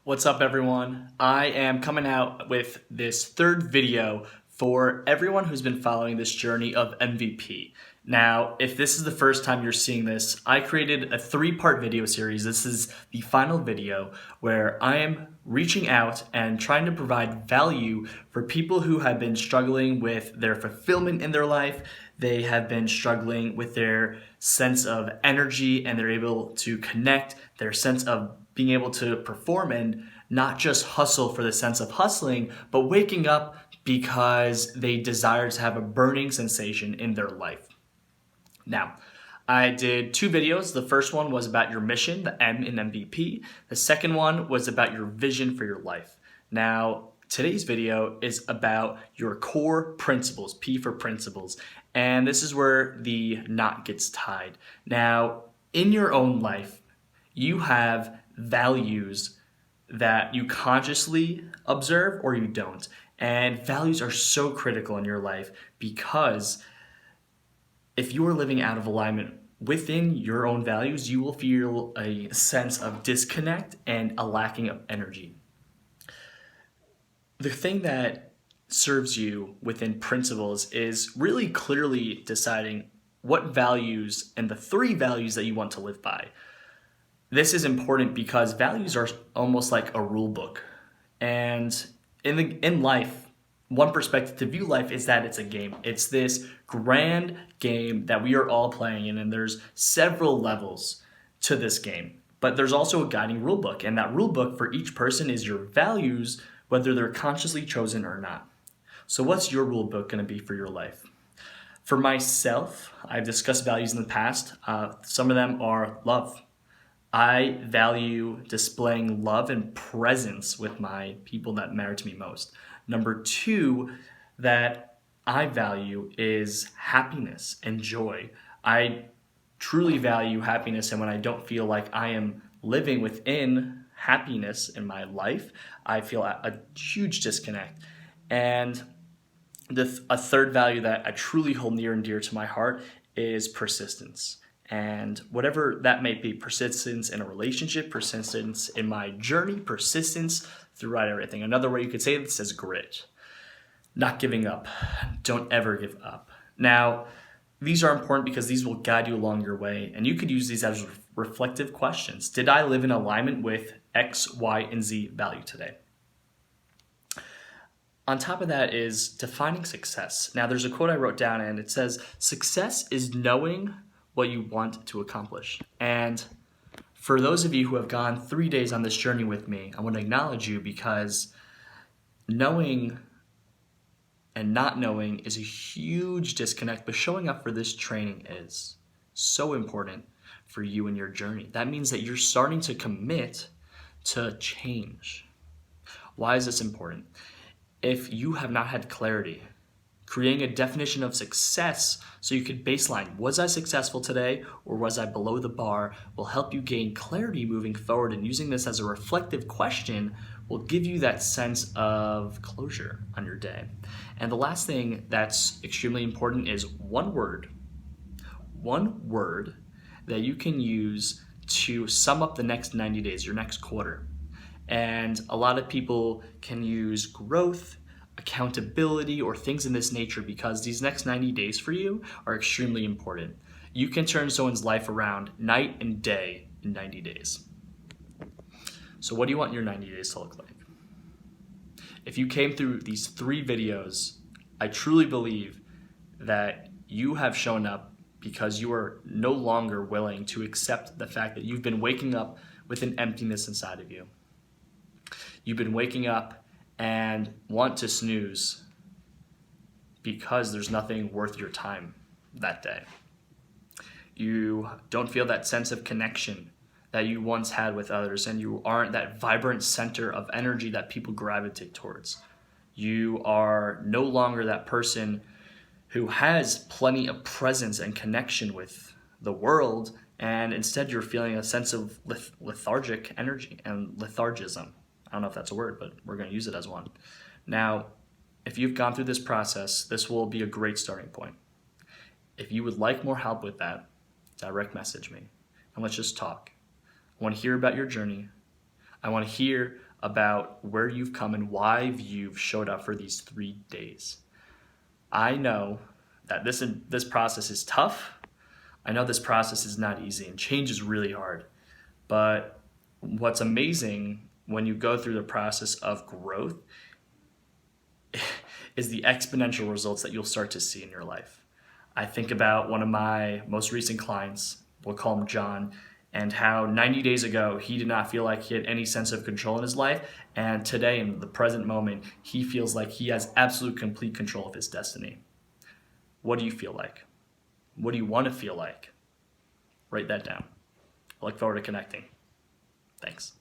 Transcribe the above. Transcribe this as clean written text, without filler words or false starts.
What's up, everyone? I am coming out with this third video for everyone who's been following this journey of MVP. Now, if this is the first time you're seeing this, I created a 3-part video series. This is the final video where I am reaching out and trying to provide value for people who have been struggling with their fulfillment in their life. They have been struggling with their sense of energy and they're able to connect, their sense of being able to perform and not just hustle for the sense of hustling, but waking up because they desire to have a burning sensation in their life. Now, I did 2 videos. The first one was about your mission, the M in MVP. The second one was about your vision for your life. Now, today's video is about your core principles, P for principles. And this is where the knot gets tied. Now, in your own life, you have values that you consciously observe or you don't. And values are so critical in your life because if you are living out of alignment within your own values, you will feel a sense of disconnect and a lacking of energy. The thing that serves you within principles is really clearly deciding what values and the 3 values that you want to live by. This is important because values are almost like a rule book. And in life, one perspective to view life is that it's a game. It's this grand game that we are all playing in, and there's several levels to this game. But there's also a guiding rule book, and that rule book for each person is your values, whether they're consciously chosen or not. So what's your rule book going to be for your life? For myself, I've discussed values in the past. Some of them are love. I value displaying love and presence with my people that matter to me most. Number 2 that I value is happiness and joy. I truly value happiness, and when I don't feel like I am living within happiness in my life, I feel a huge disconnect. And a third value that I truly hold near and dear to my heart is persistence. And whatever that may be, persistence in a relationship, persistence in my journey, persistence throughout everything. Another way you could say this is grit. Not giving up. Don't ever give up. Now, these are important because these will guide you along your way, and you could use these as reflective questions. Did I live in alignment with X, Y, and Z value today? On top of that is defining success. Now, there's a quote I wrote down, and it says, "Success is knowing what you want to accomplish." And for those of you who have gone 3 days on this journey with me, I want to acknowledge you because knowing and not knowing is a huge disconnect, but showing up for this training is so important for you and your journey. That means that you're starting to commit to change. Why is this important? If you have not had clarity, creating a definition of success so you could baseline, was I successful today or was I below the bar, will help you gain clarity moving forward, and using this as a reflective question will give you that sense of closure on your day. And the last thing that's extremely important is one word that you can use to sum up the next 90 days, your next quarter. And a lot of people can use growth, accountability, or things in this nature because these next 90 days for you are extremely important. You can turn someone's life around night and day in 90 days. So what do you want your 90 days to look like? If you came through these 3 videos, I truly believe that you have shown up because you are no longer willing to accept the fact that you've been waking up with an emptiness inside of you. You've been waking up and want to snooze because there's nothing worth your time that day. You don't feel that sense of connection that you once had with others, and you aren't that vibrant center of energy that people gravitate towards. You are no longer that person who has plenty of presence and connection with the world, and instead you're feeling a sense of lethargic energy and lethargism. I don't know if that's a word, but we're going to use it as one. Now, if you've gone through this process, this will be a great starting point. If you would like more help with that, direct message me and let's just talk. I want to hear about your journey. I want to hear about where you've come and why you've showed up for these 3 days. I know that this process is tough. I know this process is not easy and change is really hard. But what's amazing when you go through the process of growth is the exponential results that you'll start to see in your life. I think about one of my most recent clients, we'll call him John, and how 90 days ago he did not feel like he had any sense of control in his life. And today, in the present moment, he feels like he has absolute complete control of his destiny. What do you feel like? What do you want to feel like? Write that down. I look forward to connecting. Thanks.